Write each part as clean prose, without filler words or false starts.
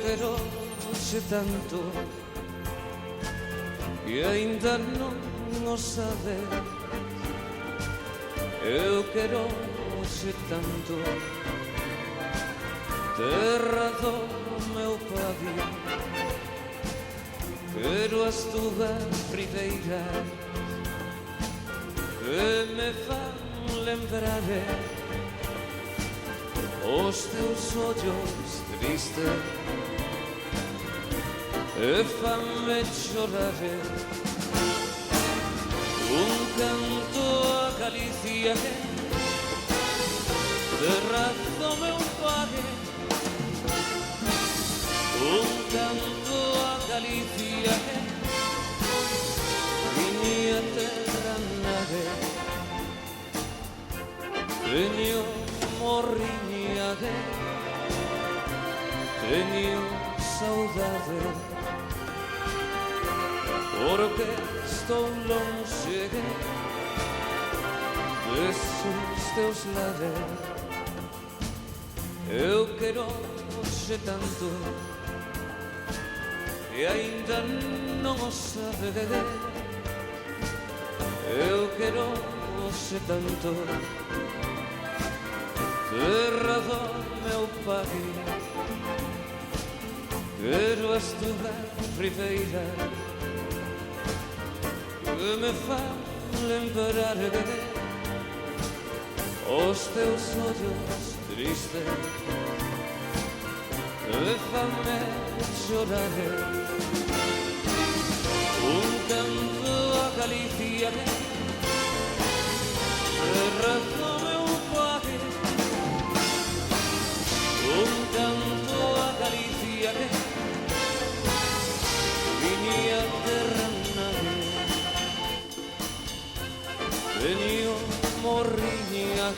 quero xe tanto e ainda non o sabes. Eu quero xe tanto terra do meu pavio. Quero as túas ribeiras que me fan lembrar os teus ollos tristes e fanme chorar. Un canto a Galicia terra do meu pai. Un canto a Galicia miña terra nave. Teño morriña teño saudade porque estou lonxe desos teus lares. Eu quero xe tanto e ainda non o sabes. Eu quero xe tanto terra do meu pai. Quero as túas ribeiras que me fan lembrar os teus ollos tristes que fanme chorar. Un canto a Galicia terra do meu pai. Un canto a Galicia miña terra nave. Teño morriña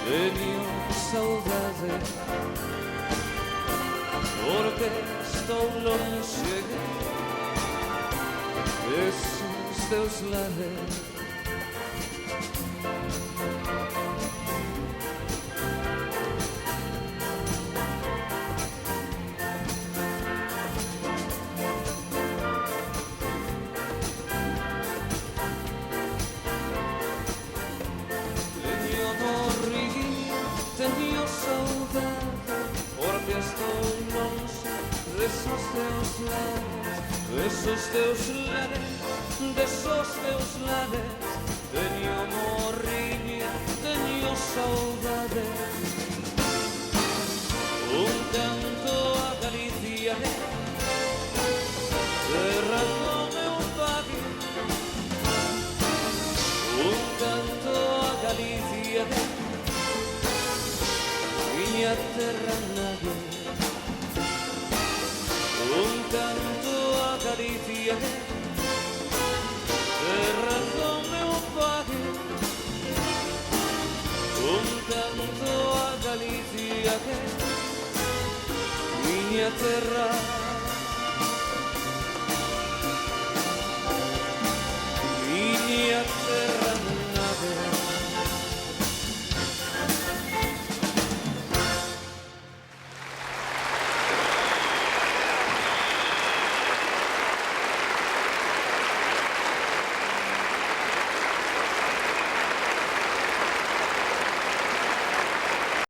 teño saudade porque estou lonxe desos teus lares. Teño saudade porque estou lonxe desos teus lares, desos teus lares, desos teus lares. Teño morriña, teño saudade. Un canto a Galicia terra do meu pai. Un canto a Galicia miña terra nave. Un canto a Galicia terra do meu pai. Un canto a Galicia miña terra